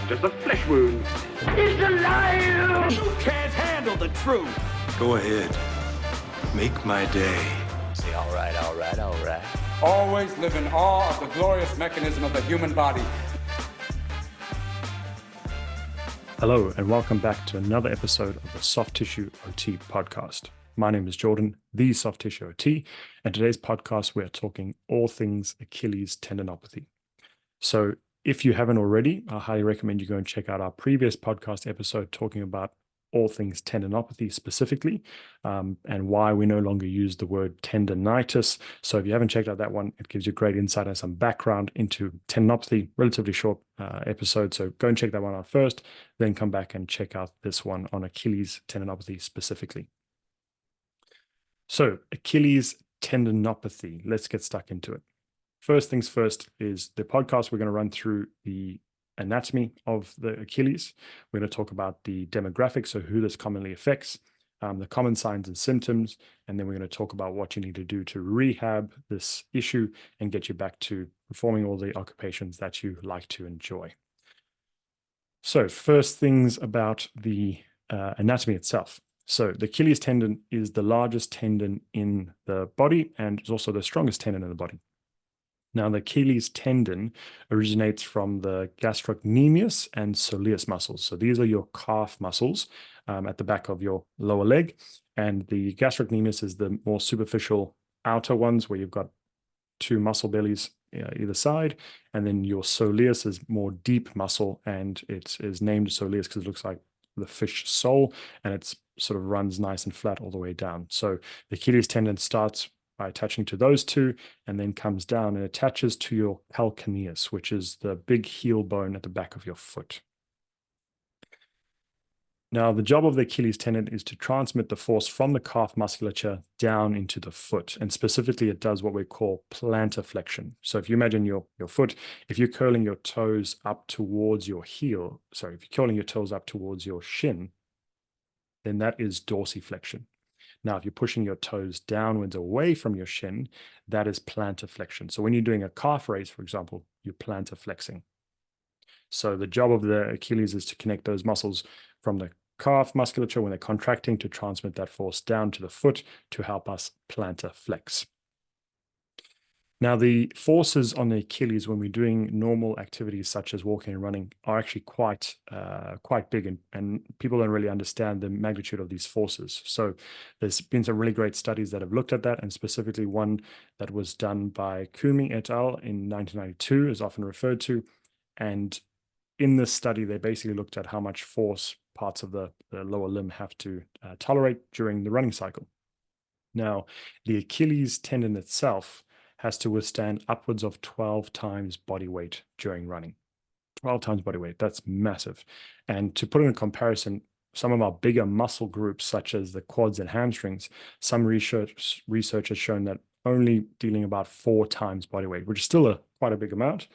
just a flesh wound. He's alive! You can't handle the truth. Go ahead. Make my day. Say, all right, all right, all right. Always live in awe of the glorious mechanism of the human body. Hello, and welcome back to another episode of the Soft Tissue OT podcast. My name is Jordan, the Soft Tissue OT, and today's podcast we are talking all things Achilles tendinopathy. So if you haven't already, I highly recommend you go and check out our previous podcast episode talking about all things tendinopathy specifically, and why we no longer use the word tendonitis. So if you haven't checked out that one, it gives you great insight and some background into tendinopathy, relatively short episode. So go and check that one out first, then come back and check out this one on Achilles tendinopathy specifically. So Achilles tendinopathy, let's get stuck into it. First things first is the podcast. We're going to run through the anatomy of the Achilles. We're going to talk about the demographics, so who this commonly affects, the common signs and symptoms, and then we're going to talk about what you need to do to rehab this issue and get you back to performing all the occupations that you like to enjoy. So first things about the anatomy itself. So the Achilles tendon is the largest tendon in the body and is also the strongest tendon in the body. Now, the Achilles tendon originates from the gastrocnemius and soleus muscles. So these are your calf muscles at the back of your lower leg. And the gastrocnemius is the more superficial outer ones where you've got two muscle bellies either side. And then your soleus is more deep muscle, and it is named soleus because it looks like the fish sole, and it sort of runs nice and flat all the way down. So the Achilles tendon starts by attaching to those two and then comes down and attaches to your calcaneus, which is the big heel bone at the back of your foot. Now, the job of the Achilles tendon is to transmit the force from the calf musculature down into the foot. And specifically, it does what we call plantar flexion. So if you imagine your foot, if you're curling your toes up towards your heel, sorry, if you're curling your toes up towards your shin, then that is dorsiflexion. Now, if you're pushing your toes downwards away from your shin, that is plantar flexion. So when you're doing a calf raise, for example, you're plantar flexing. So the job of the Achilles is to connect those muscles from the calf musculature when they're contracting to transmit that force down to the foot to help us plantar flex. Now, the forces on the Achilles when we're doing normal activities such as walking and running are actually quite big, and people don't really understand the magnitude of these forces. So there's been some really great studies that have looked at that, and specifically one that was done by Kumi et al. In 1992 is often referred to. And in this study, they basically looked at how much force parts of the lower limb have to tolerate during the running cycle. Now, the Achilles tendon itself has to withstand upwards of 12 times body weight during running. 12 times body weight, that's massive. And to put it in comparison, some of our bigger muscle groups, such as the quads and hamstrings, some research has shown that only dealing about 4 times body weight, which is still quite a big amount,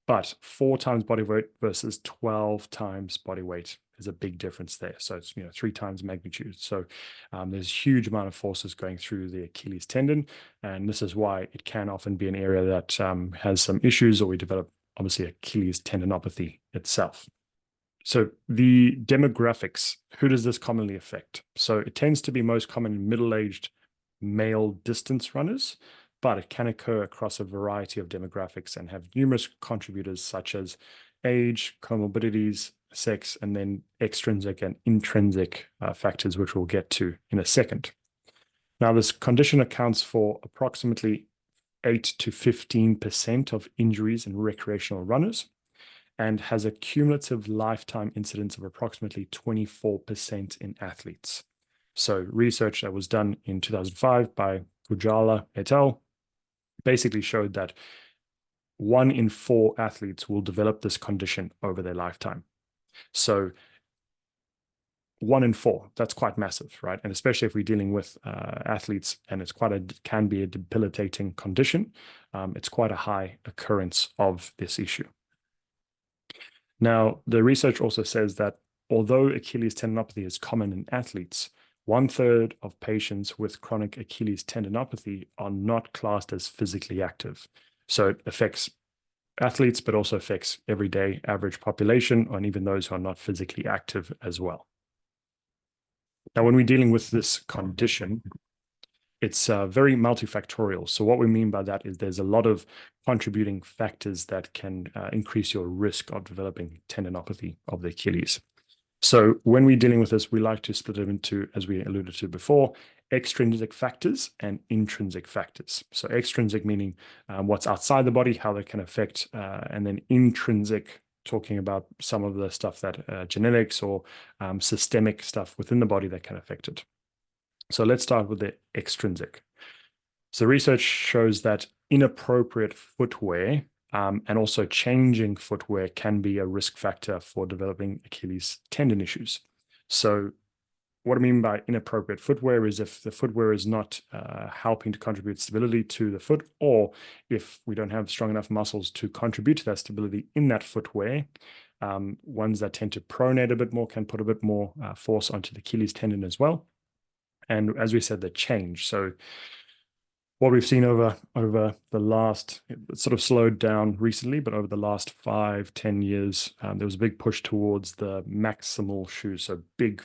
but 4 times body weight versus 12 times body weight is a big difference there. So it's 3 times magnitude. So there's a huge amount of forces going through the Achilles tendon, and this is why it can often be an area that has some issues, or we develop obviously Achilles tendinopathy itself. So the demographics, who does this commonly affect? So it tends to be most common in middle-aged male distance runners, but it can occur across a variety of demographics and have numerous contributors such as age, comorbidities, sex, and then extrinsic and intrinsic factors, which we'll get to in a second. Now, this condition accounts for approximately 8 to 15% of injuries in recreational runners and has a cumulative lifetime incidence of approximately 24% in athletes. So research that was done in 2005 by Gujala et al. Basically showed that 1 in 4 athletes will develop this condition over their lifetime. So 1 in 4, that's quite massive, right? And especially if we're dealing with athletes, and it's can be a debilitating condition. It's quite a high occurrence of this issue. Now, the research also says that although Achilles tendinopathy is common in athletes, 1/3 of patients with chronic Achilles tendinopathy are not classed as physically active. So it affects athletes, but also affects everyday average population and even those who are not physically active as well. Now, when we're dealing with this condition, it's very multifactorial. So what we mean by that is there's a lot of contributing factors that can increase your risk of developing tendinopathy of the Achilles. So when we're dealing with this, we like to split it into, as we alluded to before, extrinsic factors and intrinsic factors. So extrinsic meaning what's outside the body, how that can affect, and then intrinsic, talking about some of the stuff that genetics or systemic stuff within the body that can affect it. So let's start with the extrinsic. So research shows that inappropriate footwear and also changing footwear can be a risk factor for developing Achilles tendon issues. So what I mean by inappropriate footwear is if the footwear is not helping to contribute stability to the foot, or if we don't have strong enough muscles to contribute to that stability in that footwear, ones that tend to pronate a bit more can put a bit more force onto the Achilles tendon as well. And as we said, the change. So what we've seen over the last, it's sort of slowed down recently, but over the last 5-10 years, there was a big push towards the maximal shoes, so big,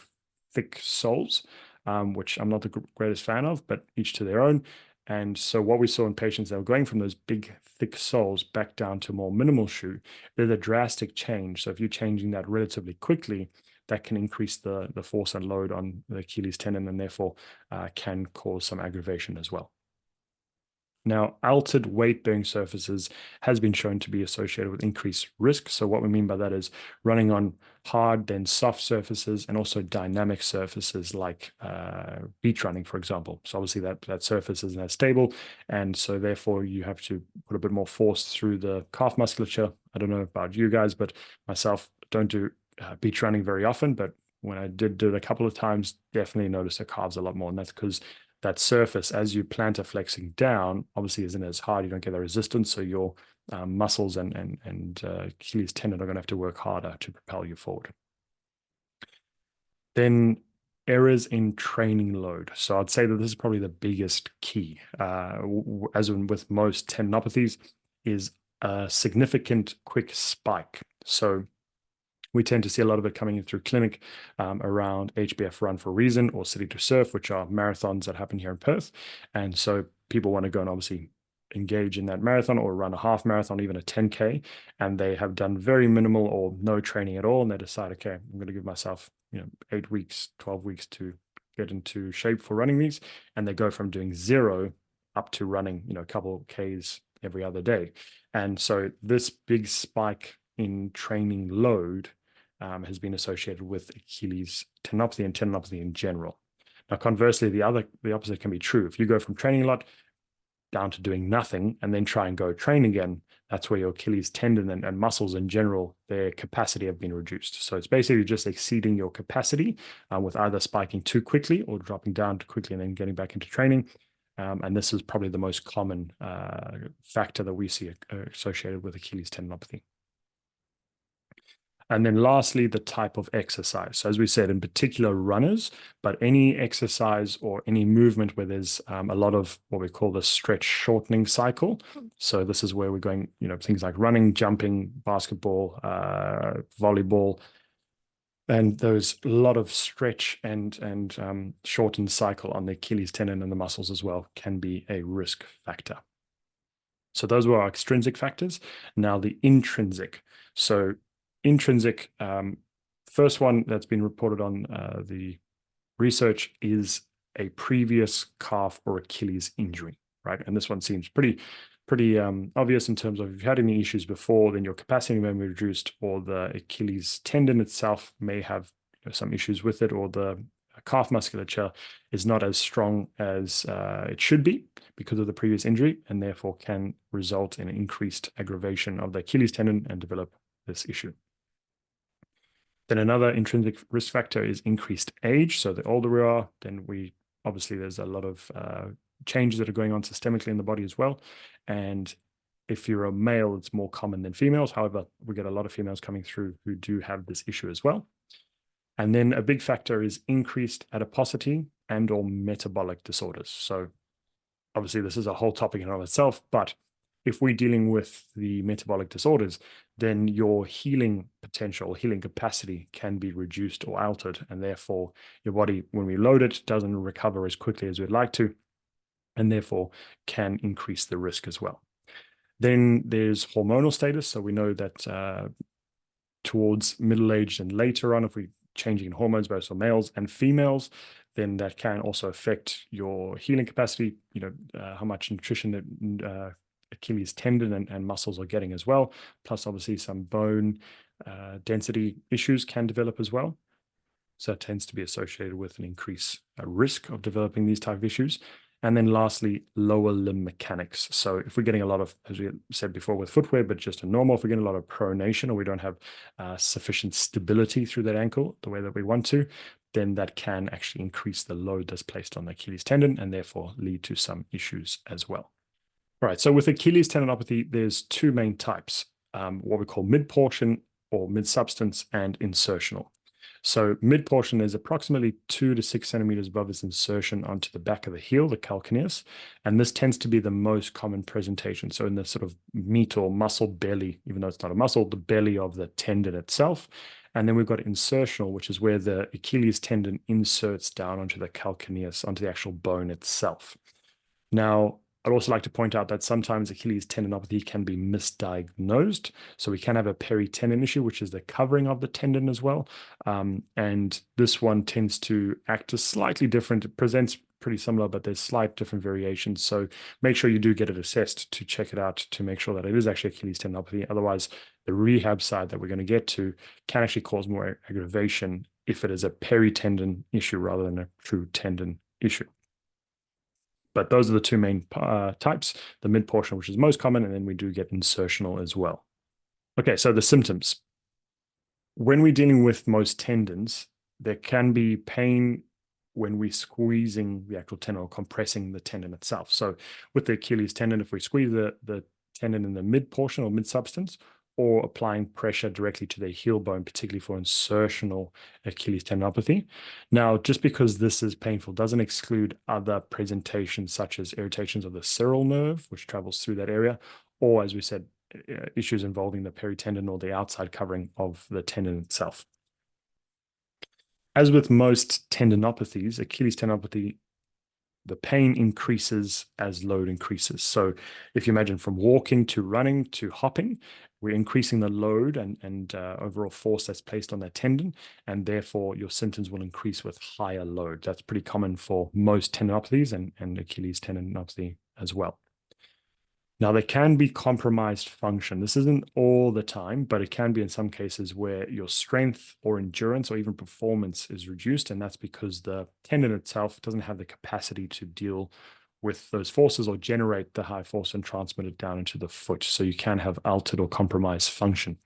thick soles, which I'm not the greatest fan of, but each to their own. And so what we saw in patients that were going from those big, thick soles back down to a more minimal shoe, there's a drastic change. So if you're changing that relatively quickly, that can increase the force and load on the Achilles tendon and therefore can cause some aggravation as well. Now, altered weight-bearing surfaces has been shown to be associated with increased risk. So what we mean by that is running on hard, then soft surfaces, and also dynamic surfaces like beach running, for example. So obviously that surface isn't as stable, and so therefore you have to put a bit more force through the calf musculature. I don't know about you guys, but myself don't do beach running very often, but when I did do it a couple of times, definitely noticed the calves a lot more, and that's because that surface, as you plantar flexing down, obviously isn't as hard. You don't get the resistance, so your muscles and Achilles tendon are going to have to work harder to propel you forward. Then errors in training load. So I'd say that this is probably the biggest key, as in with most tendinopathies, is a significant quick spike. So we tend to see a lot of it coming in through clinic around HBF Run for a Reason or City to Surf, which are marathons that happen here in Perth. And so people want to go and obviously engage in that marathon or run a half marathon, even a 10K, and they have done very minimal or no training at all. And they decide, okay, I'm going to give myself 8 weeks, 12 weeks to get into shape for running these. And they go from doing 0 up to running, a couple Ks every other day. And so this big spike in training load has been associated with Achilles tendinopathy and tendinopathy in general. Now, conversely, the opposite can be true. If you go from training a lot down to doing nothing and then try and go train again, that's where your Achilles tendon and muscles in general, their capacity have been reduced. So it's basically just exceeding your capacity with either spiking too quickly or dropping down too quickly and then getting back into training. And this is probably the most common factor that we see associated with Achilles tendinopathy. And then lastly, the type of exercise. So as we said, in particular runners, but any exercise or any movement where there's a lot of what we call the stretch shortening cycle. So this is where we're going, things like running, jumping, basketball, volleyball, and there's a lot of stretch and shortened cycle on the Achilles tendon and the muscles as well can be a risk factor. So those were our extrinsic factors. Now the intrinsic. So intrinsic, first one that's been reported on the research is a previous calf or Achilles injury, right? And this one seems pretty obvious in terms of if you've had any issues before, then your capacity may be reduced, or the Achilles tendon itself may have some issues with it, or the calf musculature is not as strong as it should be because of the previous injury, and therefore can result in increased aggravation of the Achilles tendon and develop this issue. Then another intrinsic risk factor is increased age. So the older we are, then obviously there's a lot of changes that are going on systemically in the body as well. And if you're a male, it's more common than females. However, we get a lot of females coming through who do have this issue as well. And then a big factor is increased adiposity and or metabolic disorders. So obviously this is a whole topic in and of itself, but if we're dealing with the metabolic disorders, then your healing potential, healing capacity can be reduced or altered. And therefore, your body, when we load it, doesn't recover as quickly as we'd like to, and therefore can increase the risk as well. Then there's hormonal status. So we know that towards middle-aged and later on, if we're changing in hormones, both for males and females, then that can also affect your healing capacity, how much nutrition that Achilles tendon and muscles are getting as well. Plus, obviously, some bone density issues can develop as well. So it tends to be associated with an increased risk of developing these type of issues. And then lastly, lower limb mechanics. So if we're getting a lot of, as we said before with footwear, but just a normal, if we're getting a lot of pronation or we don't have sufficient stability through that ankle the way that we want to, then that can actually increase the load that's placed on the Achilles tendon and therefore lead to some issues as well. All right, so with Achilles tendinopathy, there's two main types, what we call mid-portion or mid-substance and insertional. So mid-portion is approximately 2 to 6 centimeters above its insertion onto the back of the heel, the calcaneus, and this tends to be the most common presentation. So in the sort of meat or muscle belly, even though it's not a muscle, the belly of the tendon itself. And then we've got insertional, which is where the Achilles tendon inserts down onto the calcaneus, onto the actual bone itself. Now, I'd also like to point out that sometimes Achilles tendinopathy can be misdiagnosed. So we can have a peritendon issue, which is the covering of the tendon as well. And this one tends to act as slightly different. It presents pretty similar, but there's slight different variations. So make sure you do get it assessed to check it out to make sure that it is actually Achilles tendinopathy. Otherwise, the rehab side that we're going to get to can actually cause more aggravation if it is a peritendon issue rather than a true tendon issue. But those are the two main types, the mid portion, which is most common, and then we do get insertional as well. Okay, so the symptoms. When we're dealing with most tendons, there can be pain when we're squeezing the actual tendon or compressing the tendon itself. So with the Achilles tendon, if we squeeze the tendon in the mid portion or mid substance, or applying pressure directly to the heel bone, particularly for insertional Achilles tendinopathy. Now, just because this is painful doesn't exclude other presentations such as irritations of the cirral nerve, which travels through that area, or as we said, issues involving the peritendon or the outside covering of the tendon itself. As with most tendinopathies, Achilles tendinopathy, the pain increases as load increases. So if you imagine from walking to running to hopping, we're increasing the load and overall force that's placed on that tendon, and therefore your symptoms will increase with higher load. That's pretty common for most tendinopathies and Achilles tendinopathy as well. Now, there can be compromised function. This isn't all the time, but it can be in some cases where your strength or endurance or even performance is reduced, and that's because the tendon itself doesn't have the capacity to deal with those forces or generate the high force and transmit it down into the foot. So you can have altered or compromised function.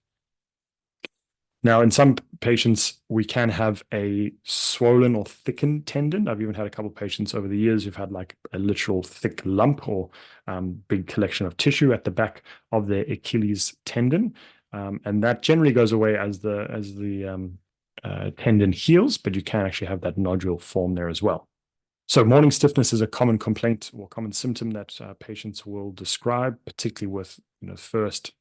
Now, in some patients, we can have a swollen or thickened tendon. I've even had a couple of patients over the years who've had like a literal thick lump or big collection of tissue at the back of their Achilles tendon. And that generally goes away as the tendon heals, but you can actually have that nodule form there as well. So morning stiffness is a common complaint or common symptom that patients will describe, particularly with first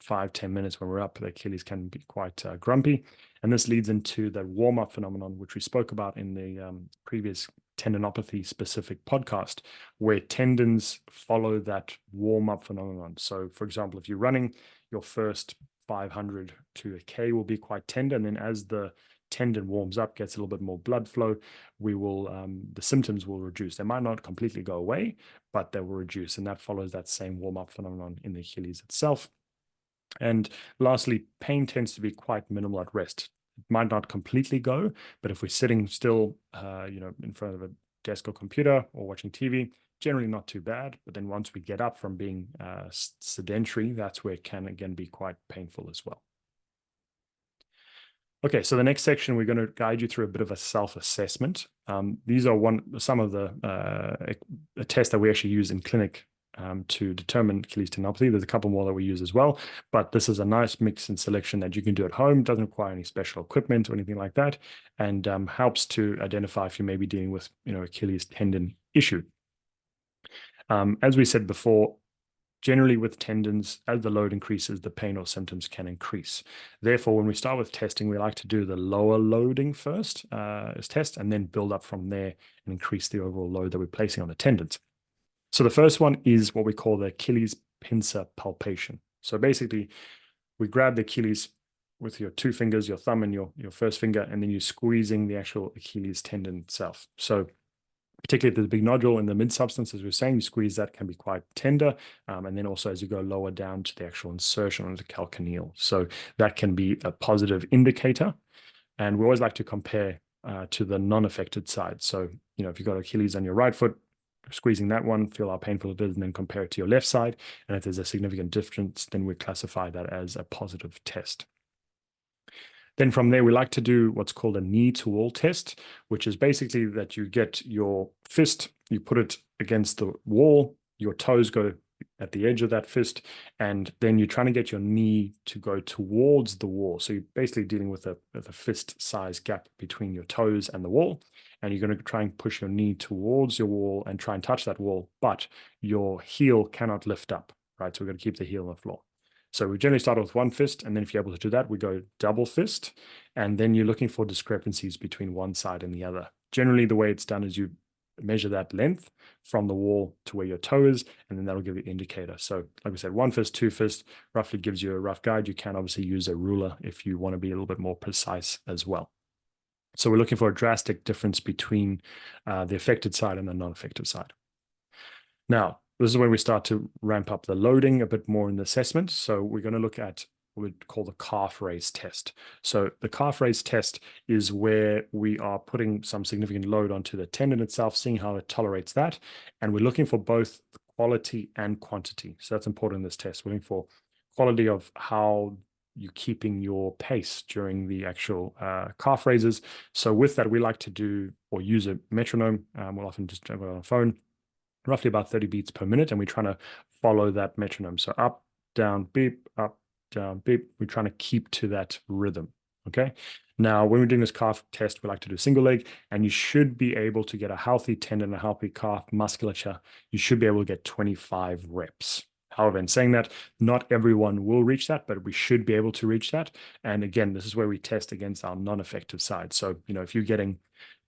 5-10 minutes when we're up. The Achilles can be quite grumpy, and this leads into the warm-up phenomenon, which we spoke about in the previous tendinopathy specific podcast, where tendons follow that warm-up phenomenon. So for example, if you're running, your first 500 to a K will be quite tender, and then as the tendon warms up, gets a little bit more blood flow, the symptoms will reduce. They might not completely go away, but they will reduce, and that follows that same warm-up phenomenon in the Achilles itself. And lastly, pain tends to be quite minimal at rest. It might not completely go, but if we're sitting still, in front of a desk or computer or watching TV, generally not too bad. But then once we get up from being sedentary, that's where it can again be quite painful as well. Okay, so the next section, we're going to guide you through a bit of a self-assessment. These are some of the tests that we actually use in clinic to determine Achilles tendinopathy. There's a couple more that we use as well, but this is a nice mix and selection that you can do at home. Doesn't require any special equipment or anything like that, and helps to identify if you may be dealing with Achilles tendon issue. As we said before, generally with tendons, as the load increases, the pain or symptoms can increase. Therefore, when we start with testing, we like to do the lower loading first as test, and then build up from there and increase the overall load that we're placing on the tendons. So the first one is what we call the Achilles pincer palpation. So basically, we grab the Achilles with your two fingers, your thumb and your first finger, and then you're squeezing the actual Achilles tendon itself. So particularly if there's a big nodule in the mid-substance, as we were saying, you squeeze that, can be quite tender. And then also as you go lower down to the actual insertion onto the calcaneal. So that can be a positive indicator. And we always like to compare to the non-affected side. So, if you've got Achilles on your right foot, squeezing that one, feel how painful it is, and then compare it to your left side. And if there's a significant difference, then we classify that as a positive test. Then from there, we like to do what's called a knee to wall test, which is basically that you get your fist, you put it against the wall, your toes go at the edge of that fist, and then you're trying to get your knee to go towards the wall. So you're basically dealing with a fist size gap between your toes and the wall, and you're going to try and push your knee towards your wall and try and touch that wall, but your heel cannot lift up, right? So we're going to keep the heel on the floor. So we generally start with one fist, and then if you're able to do that, we go double fist, and then you're looking for discrepancies between one side and the other. Generally, the way it's done is you measure that length from the wall to where your toe is, and then that'll give you the indicator. So like I said, one fist, two fist roughly gives you a rough guide. You can obviously use a ruler if you want to be a little bit more precise as well. So we're looking for a drastic difference between the affected side and the non-affected side. Now, this is when we start to ramp up the loading a bit more in the assessment. So we're going to look at what we call the calf raise test. So the calf raise test is where we are putting some significant load onto the tendon itself, seeing how it tolerates that. And we're looking for both quality and quantity. So that's important in this test. We're looking for quality of how you're keeping your pace during the actual calf raises. So with that, we like to do or use a metronome. We'll often just have it on a phone, roughly about 30 beats per minute, and we're trying to follow that metronome. So up, down, beep, up, down, beep. We're trying to keep to that rhythm, okay? Now, when we're doing this calf test, we like to do single leg, and you should be able to get a healthy tendon, a healthy calf musculature. You should be able to get 25 reps. However, in saying that, not everyone will reach that, but we should be able to reach that. And again, this is where we test against our non-affected side. So, if you're getting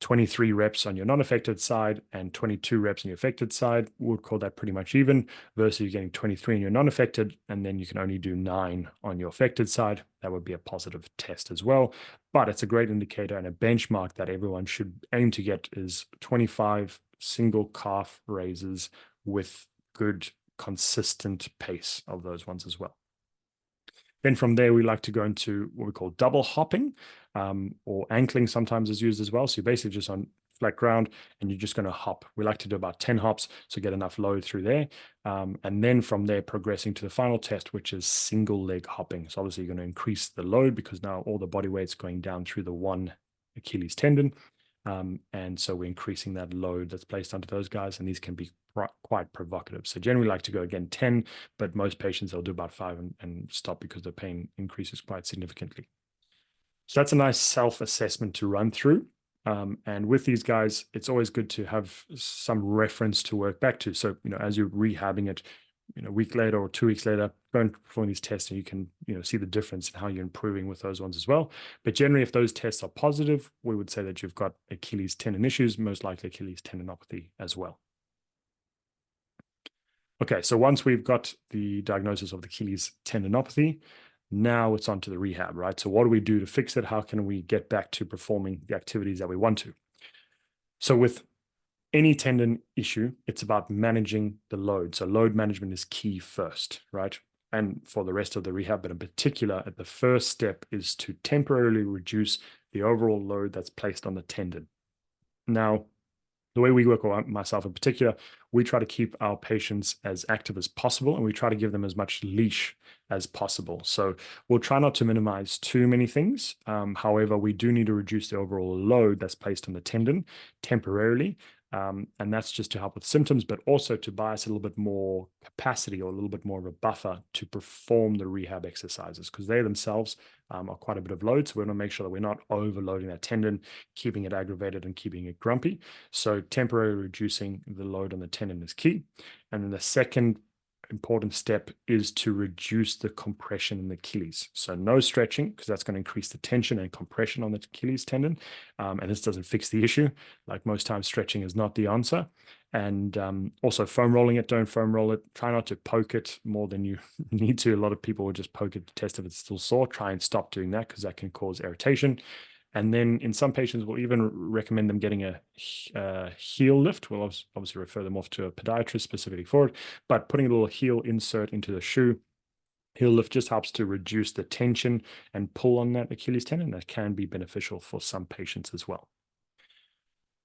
23 reps on your non-affected side and 22 reps on your affected side, we'll call that pretty much even, versus you're getting 23 on your non-affected, and then you can only do 9 on your affected side. That would be a positive test as well. But it's a great indicator, and a benchmark that everyone should aim to get is 25 single calf raises with good consistent pace of those ones as well. Then from there, we like to go into what we call double hopping, or ankling sometimes is used as well. So you're basically just on flat ground and you're just going to hop. We like to do about 10 hops to get enough load through there. And then from there, progressing to the final test, which is single leg hopping. So obviously you're going to increase the load because now all the body weight's going down through the one Achilles tendon. And so we're increasing that load that's placed onto those guys, and these can be quite provocative. So generally like to go again 10, but most patients they'll do about 5 and stop because the pain increases quite significantly. So that's a nice self-assessment to run through. And with these guys, it's always good to have some reference to work back to. So, as you're rehabbing it, a week later or 2 weeks later, go and perform these tests, and you can, see the difference in how you're improving with those ones as well. But generally, if those tests are positive, we would say that you've got Achilles tendon issues, most likely Achilles tendinopathy as well. Okay, so once we've got the diagnosis of the Achilles tendinopathy, now it's on to the rehab, right? So what do we do to fix it? How can we get back to performing the activities that we want to? So with any tendon issue, it's about managing the load. So load management is key first, right? And for the rest of the rehab, but in particular, the first step is to temporarily reduce the overall load that's placed on the tendon. Now, the way we work, or myself in particular, we try to keep our patients as active as possible, and we try to give them as much leash as possible. So we'll try not to minimize too many things. However, we do need to reduce the overall load that's placed on the tendon temporarily. And that's just to help with symptoms, but also to buy us a little bit more capacity or a little bit more of a buffer to perform the rehab exercises, because they themselves are quite a bit of load. So we want to make sure that we're not overloading that tendon, keeping it aggravated and keeping it grumpy. So temporarily reducing the load on the tendon is key. And then the second important step is to reduce the compression in the Achilles. So no stretching, because that's going to increase the tension and compression on the Achilles tendon. And this doesn't fix the issue. Like most times, stretching is not the answer. And also foam rolling it, don't foam roll it. Try not to poke it more than you need to. A lot of people will just poke it to test if it's still sore. Try and stop doing that because that can cause irritation. And then in some patients, we'll even recommend them getting a heel lift. We'll obviously refer them off to a podiatrist specifically for it, but putting a little heel insert into the shoe, heel lift just helps to reduce the tension and pull on that Achilles tendon. That can be beneficial for some patients as well.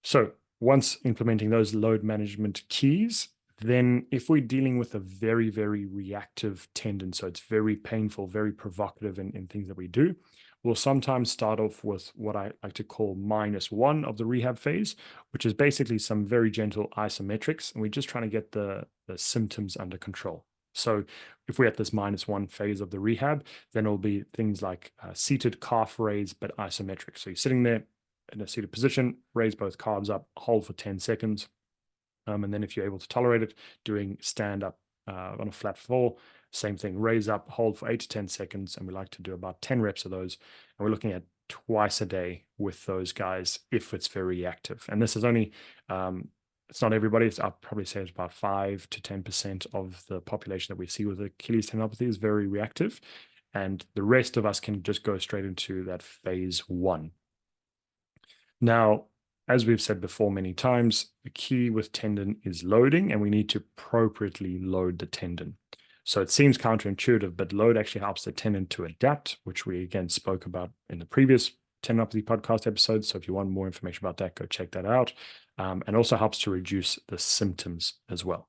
So once implementing those load management keys, then if we're dealing with a very, very reactive tendon, so it's very painful, very provocative in things that we do, we'll sometimes start off with what I like to call -1 of the rehab phase, which is basically some very gentle isometrics. And we're just trying to get the symptoms under control. So if we're at this -1 phase of the rehab, then it'll be things like seated calf raise, but isometric. So you're sitting there in a seated position, raise both calves up, hold for 10 seconds. And then if you're able to tolerate it, doing stand up on a flat floor, same thing, raise up, hold for 8 to 10 seconds. And we like to do about 10 reps of those. And we're looking at twice a day with those guys if it's very active. And this is only, it's not everybody. I'd probably say it's about 5 to 10% of the population that we see with Achilles tendinopathy is very reactive. And the rest of us can just go straight into that phase 1. Now, as we've said before many times, the key with tendon is loading, and we need to appropriately load the tendon. So it seems counterintuitive, but load actually helps the tendon to adapt, which we again spoke about in the previous tendinopathy podcast episode. So if you want more information about that, go check that out. And also helps to reduce the symptoms as well.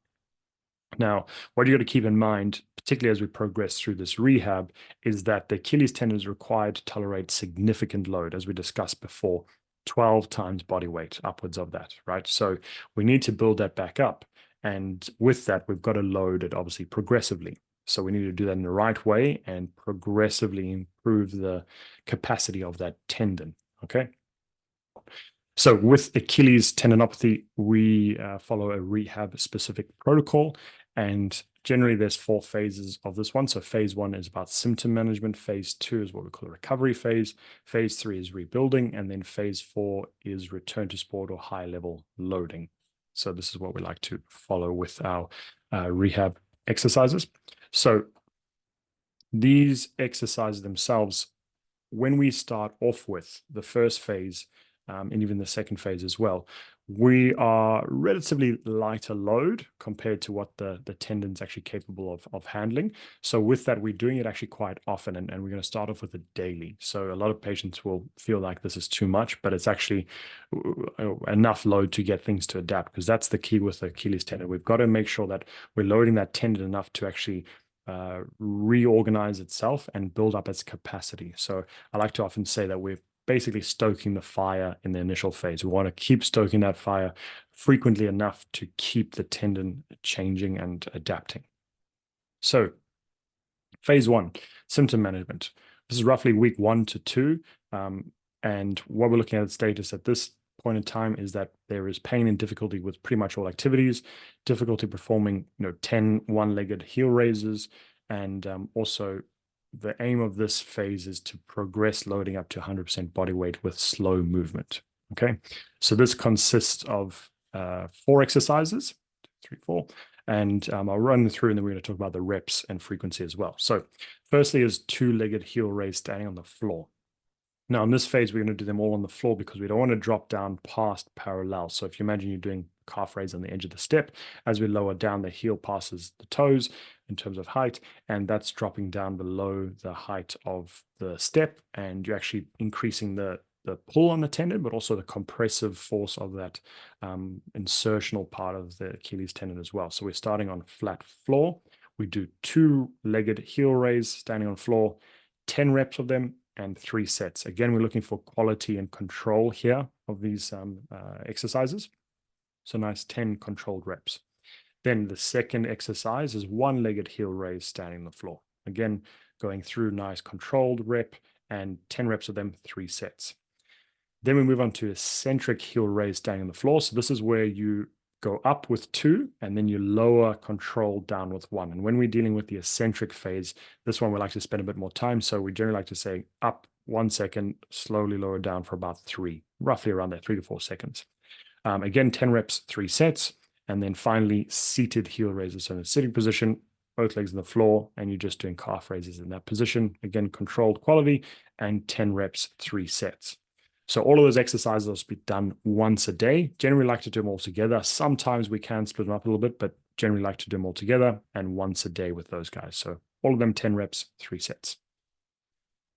Now, what you got to keep in mind, particularly as we progress through this rehab, is that the Achilles tendon is required to tolerate significant load, as we discussed before, 12 times body weight, upwards of that, right? So we need to build that back up. And with that, we've got to load it obviously progressively. So we need to do that in the right way and progressively improve the capacity of that tendon, okay? So with Achilles tendinopathy, we follow a rehab-specific protocol, and generally there's 4 phases of this one. So phase 1 is about symptom management. Phase 2 is what we call a recovery phase. Phase 3 is rebuilding, and then phase 4 is return to sport or high-level loading. So this is what we like to follow with our rehab exercises. So these exercises themselves, when we start off with the first phase, and even the second phase as well, we are relatively lighter load compared to what the tendon's actually capable of handling. So with that, we're doing it actually quite often, and we're going to start off with it daily. So a lot of patients will feel like this is too much, but it's actually enough load to get things to adapt, because that's the key with the Achilles tendon. We've got to make sure that we're loading that tendon enough to actually reorganize itself and build up its capacity. So I like to often say that we're basically stoking the fire in the initial phase. We want to keep stoking that fire frequently enough to keep the tendon changing and adapting. So phase 1, symptom management. This is roughly week 1 to 2. And what we're looking at status at this point in time is that there is pain and difficulty with pretty much all activities, difficulty performing 10 one-legged heel raises, and also the aim of this phase is to progress loading up to 100% body weight with slow movement. Okay, so this consists of 4 exercises, 3, 4, and I'll run through, and then we're going to talk about the reps and frequency as well. So firstly is 2-legged heel raise standing on the floor. Now in this phase, we're going to do them all on the floor because we don't want to drop down past parallel. So if you imagine you're doing calf raise on the edge of the step, as we lower down, the heel passes the toes in terms of height, and that's dropping down below the height of the step, and you're actually increasing the pull on the tendon, but also the compressive force of that insertional part of the Achilles tendon as well. So we're starting on flat floor. We do 2-legged heel raise standing on floor, 10 reps of them, and 3 sets. Again, we're looking for quality and control here of these exercises. So nice 10 controlled reps. Then the second exercise is 1-legged heel raise standing on the floor. Again, going through nice controlled rep and 10 reps of them, 3 sets. Then we move on to eccentric heel raise standing on the floor. So this is where you go up with 2, and then you lower control down with 1. And when we're dealing with the eccentric phase, this one we like to spend a bit more time. So we generally like to say up 1 second, slowly lower down for about 3, roughly around there, 3 to 4 seconds. Again, 10 reps, 3 sets. And then finally, seated heel raises. So in a sitting position, both legs on the floor, and you're just doing calf raises in that position. Again, controlled quality, and 10 reps, 3 sets. So all of those exercises will be done once a day. Generally like to do them all together. Sometimes we can split them up a little bit, but generally like to do them all together and once a day with those guys. So all of them 10 reps, 3 sets.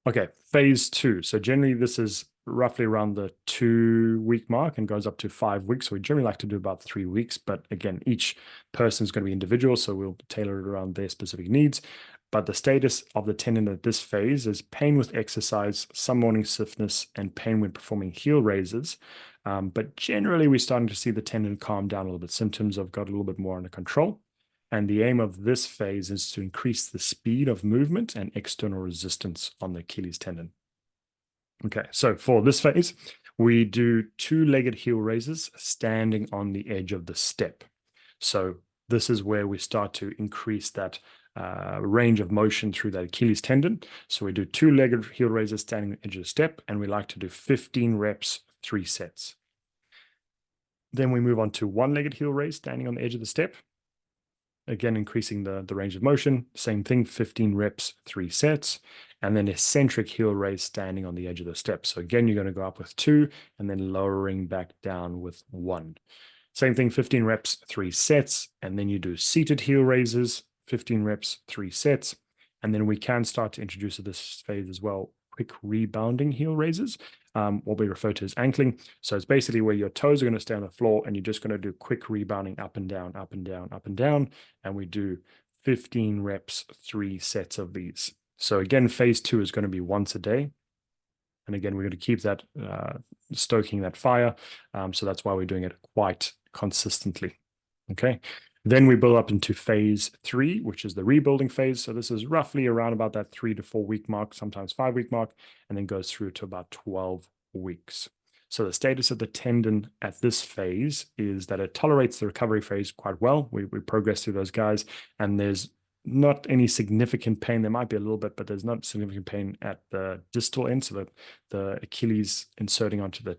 Okay, phase 2. So generally this is roughly around the 2-week mark and goes up to 5 weeks. So we generally like to do about 3 weeks, but again, each person is going to be individual, so we'll tailor it around their specific needs. But the status of the tendon at this phase is pain with exercise, some morning stiffness, and pain when performing heel raises. But generally, we're starting to see the tendon calm down a little bit. Symptoms have got a little bit more under control. And the aim of this phase is to increase the speed of movement and external resistance on the Achilles tendon. Okay, so for this phase, we do 2-legged heel raises standing on the edge of the step. So this is where we start to increase that range of motion through that Achilles tendon. So we do 2-legged heel raises standing on the edge of the step, and we like to do 15 reps, 3 sets. Then we move on to 1-legged heel raise standing on the edge of the step. Again, increasing the range of motion. Same thing, 15 reps, 3 sets. And then eccentric heel raise standing on the edge of the step. So again, you're going to go up with 2 and then lowering back down with 1. Same thing, 15 reps, 3 sets. And then you do seated heel raises, 15 reps, 3 sets. And then we can start to introduce at this phase as well, quick rebounding heel raises, what we refer to as ankling. So it's basically where your toes are going to stay on the floor and you're just going to do quick rebounding up and down, up and down, up and down. And we do 15 reps, 3 sets of these. So again, phase 2 is going to be once a day. And again, we're going to keep that stoking that fire. So that's why we're doing it quite consistently. Okay. Then we build up into phase 3, which is the rebuilding phase. So this is roughly around about that 3 to 4 week mark, sometimes 5-week mark, and then goes through to about 12 weeks. So the status of the tendon at this phase is that it tolerates the recovery phase quite well. We progress through those guys, and there's not any significant pain. There might be a little bit, but there's not significant pain at the distal end, so that the Achilles inserting onto the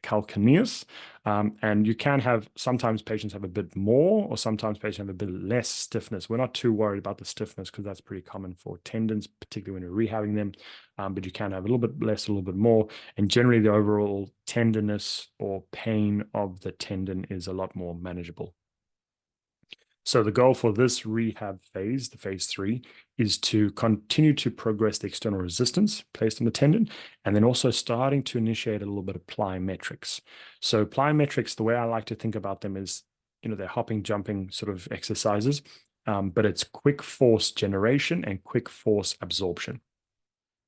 calcaneus. And you can have, sometimes patients have a bit more, or sometimes patients have a bit less stiffness. We're not too worried about the stiffness because that's pretty common for tendons, particularly when you're rehabbing them. But you can have a little bit less, a little bit more. And generally the overall tenderness or pain of the tendon is a lot more manageable. So the goal for this rehab phase, the phase 3, is to continue to progress the external resistance placed on the tendon, and then also starting to initiate a little bit of plyometrics. So plyometrics, the way I like to think about them is, they're hopping, jumping sort of exercises, but it's quick force generation and quick force absorption.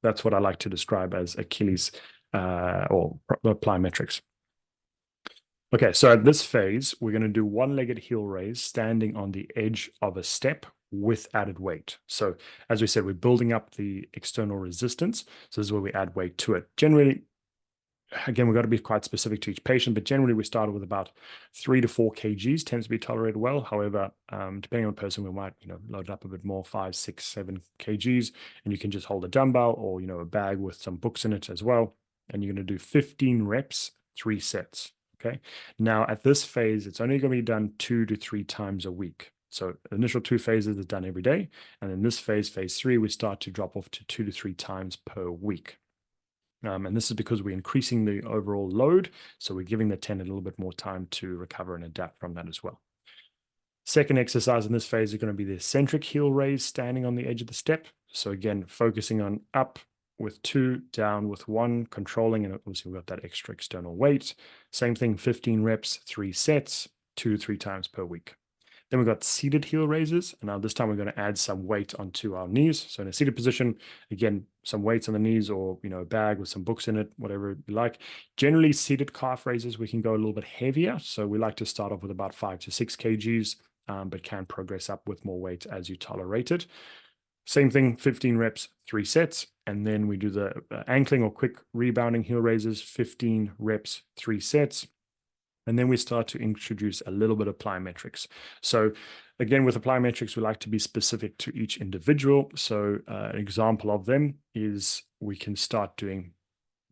That's what I like to describe as Achilles or plyometrics. Okay, so at this phase, we're going to do 1-legged heel raise standing on the edge of a step with added weight. So as we said, we're building up the external resistance. So this is where we add weight to it. Generally, again, we've got to be quite specific to each patient, but generally we start with about 3 to 4 kgs, tends to be tolerated well. However, depending on the person, we might, load it up a bit more, 5, 6, 7 kgs, and you can just hold a dumbbell or, a bag with some books in it as well. And you're going to do 15 reps, 3 sets. Okay. Now at this phase, it's only going to be done 2 to 3 times a week. So the initial 2 phases is done every day. And in this phase, phase 3, we start to drop off to 2 to 3 times per week. And this is because we're increasing the overall load. So we're giving the tendon a little bit more time to recover and adapt from that as well. Second exercise in this phase is going to be the eccentric heel raise standing on the edge of the step. So again, focusing on up with 2, down with 1, controlling, and obviously we've got that extra external weight. Same thing, 15 reps, 3 sets, 2 to 3 times per week. Then we've got seated heel raises, and now this time we're going to add some weight onto our knees. So in a seated position, again, some weights on the knees, or a bag with some books in it, whatever you like. Generally, seated calf raises, we can go a little bit heavier. So we like to start off with about 5 to 6 kgs, but can progress up with more weight as you tolerate it. Same thing, 15 reps, 3 sets. And then we do the ankling or quick rebounding heel raises, 15 reps, 3 sets. And then we start to introduce a little bit of plyometrics. So again, with the plyometrics, we like to be specific to each individual. So an example of them is we can start doing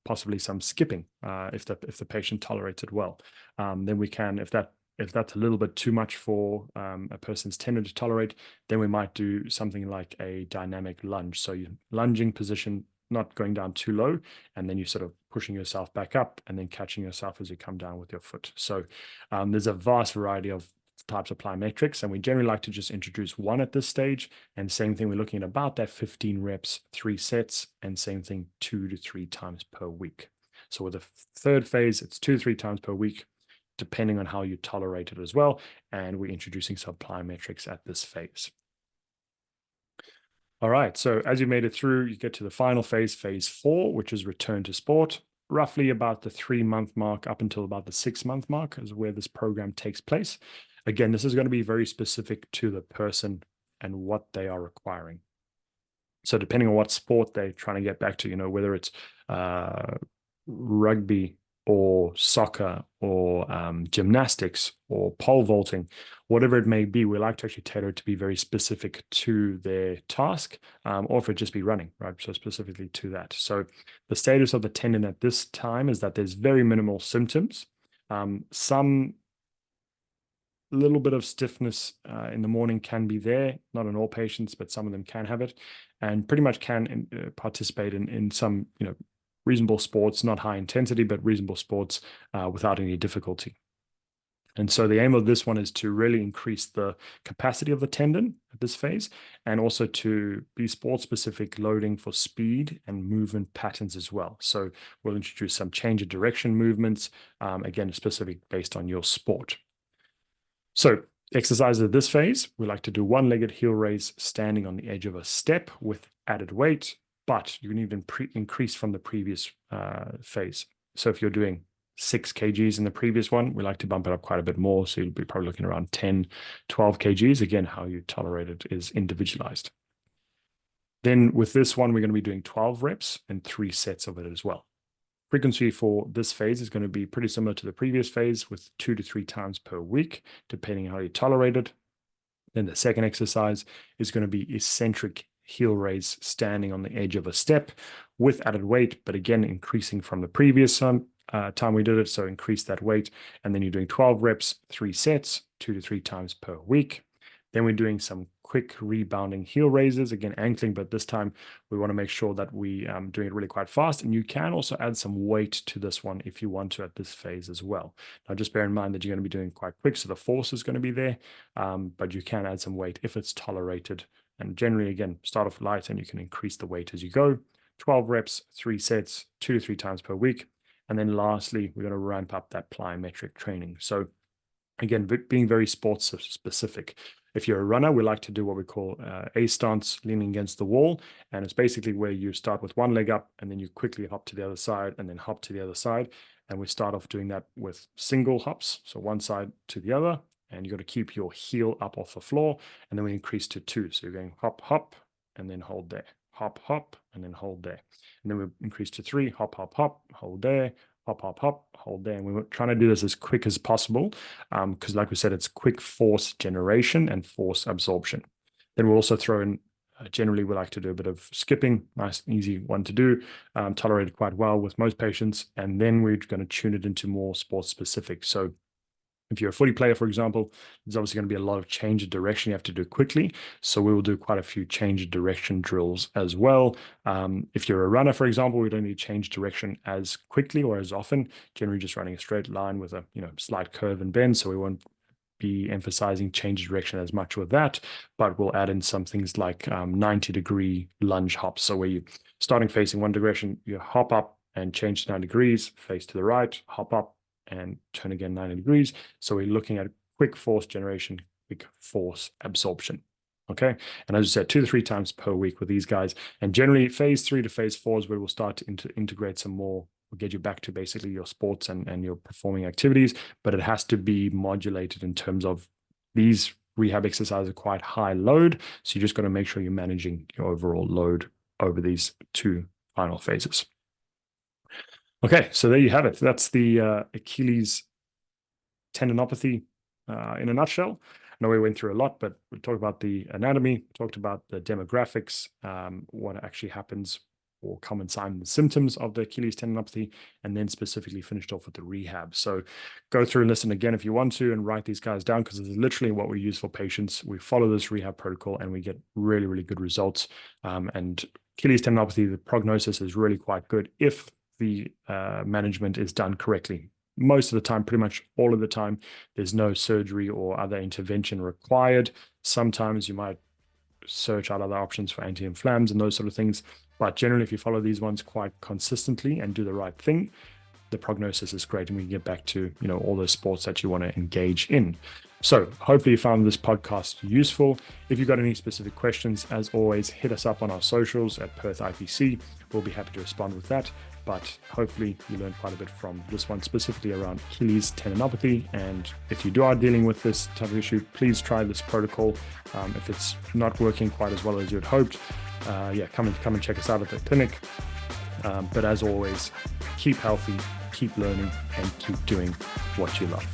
possibly some skipping if the patient tolerates it well. Then we can, if that's a little bit too much for a person's tendon to tolerate, then we might do something like a dynamic lunge. So you lunging position, not going down too low, and then you sort of pushing yourself back up and then catching yourself as you come down with your foot. So there's a vast variety of types of plyometrics, and we generally like to just introduce one at this stage. And same thing, we're looking at about that 15 reps, 3 sets, and same thing 2 to 3 times per week. So with the third phase, it's 2 to 3 times per week, depending on how you tolerate it as well. And we're introducing some plyometrics at this phase. All right, so as you made it through, you get to the final phase, phase 4, which is return to sport. Roughly about the 3-month mark up until about the 6-month mark is where this program takes place. Again, this is going to be very specific to the person and what they are requiring. So depending on what sport they're trying to get back to, whether it's rugby or soccer or gymnastics or pole vaulting, whatever it may be, we like to actually tailor it to be very specific to their task, or if it just be running, right? So specifically to that. So the status of the tendon at this time is that there's very minimal symptoms. Some little bit of stiffness in the morning can be there, not in all patients, but some of them can have it, and pretty much can participate in some, reasonable sports, not high intensity, but reasonable sports without any difficulty. And so the aim of this one is to really increase the capacity of the tendon at this phase, and also to be sport-specific loading for speed and movement patterns as well. So we'll introduce some change of direction movements, again, specific based on your sport. So exercises at this phase, we like to do one-legged heel raise standing on the edge of a step with added weight, but you can even increase from the previous phase. So if you're doing 6 kgs in the previous one, we like to bump it up quite a bit more. So you'll be probably looking around 10, 12 kgs. Again, how you tolerate it is individualized. Then with this one, we're going to be doing 12 reps and 3 sets of it as well. Frequency for this phase is going to be pretty similar to the previous phase with 2 to 3 times per week, depending on how you tolerate it. Then the second exercise is going to be eccentric heel raise standing on the edge of a step with added weight, but again, increasing from the previous time we did it. So increase that weight. And then you're doing 12 reps, 3 sets, 2 to 3 times per week. Then we're doing some quick rebounding heel raises, again, ankling, but this time we want to make sure that we doing it really quite fast. And you can also add some weight to this one if you want to at this phase as well. Now, just bear in mind that you're going to be doing quite quick, so the force is going to be there, but you can add some weight if it's tolerated. And generally, again, start off light and you can increase the weight as you go. 12 reps, 3 sets, 2 to 3 times per week. And then lastly, we're going to ramp up that plyometric training. So again, being very sports specific. If you're a runner, we like to do what we call a stance, leaning against the wall. And it's basically where you start with one leg up and then you quickly hop to the other side and then hop to the other side. And we start off doing that with single hops. So one side to the other, and you got to keep your heel up off the floor. And then we increase to 2. So you're going hop, hop, and then hold there. Hop, hop, and then hold there. And then we increase to 3, hop, hop, hop, hold there. Hop, hop, hop, hold there. And we were trying to do this as quick as possible because like we said, it's quick force generation and force absorption. Then we'll also throw in, generally we like to do a bit of skipping, nice easy one to do, tolerated quite well with most patients. And then we're going to tune it into more sports specific. So if you're a footy player, for example, there's obviously going to be a lot of change of direction you have to do quickly. So we will do quite a few change of direction drills as well. If you're a runner, for example, we don't need to change direction as quickly or as often, generally just running a straight line with a slight curve and bend. So we won't be emphasizing change of direction as much with that, but we'll add in some things like 90-degree lunge hops. So where you starting facing one direction, you hop up and change to 90 degrees, face to the right, hop up, and turn again 90 degrees. So we're looking at quick force generation, quick force absorption. Okay. And as I said, 2 to 3 times per week with these guys. And generally phase 3 to phase 4 is where we'll start to integrate some more. We'll get you back to basically your sports and your performing activities, but it has to be modulated in terms of these rehab exercises are quite high load. So you just got to make sure you're managing your overall load over these 2 final phases. Okay, so there you have it. That's the Achilles tendinopathy in a nutshell. I know we went through a lot, but we talked about the anatomy, talked about the demographics, what actually happens or common signs and symptoms of the Achilles tendinopathy, and then specifically finished off with the rehab. So go through and listen again if you want to, and write these guys down, because it's literally what we use for patients. We follow this rehab protocol and we get really, really good results. And Achilles tendinopathy, the prognosis is really quite good if the management is done correctly. Most of the time, pretty much all of the time, there's no surgery or other intervention required. Sometimes you might search out other options for anti-inflams and those sort of things. But generally, if you follow these ones quite consistently and do the right thing, the prognosis is great, and we can get back to, you know, all those sports that you want to engage in. So hopefully you found this podcast useful. If you've got any specific questions, as always, hit us up on our socials at Perth IPC. We'll be happy to respond with that. But hopefully you learned quite a bit from this one, specifically around Achilles tendinopathy. And if you are dealing with this type of issue, please try this protocol. If it's not working quite as well as you had hoped, come and check us out at the clinic. But as always, keep healthy, keep learning, and keep doing what you love.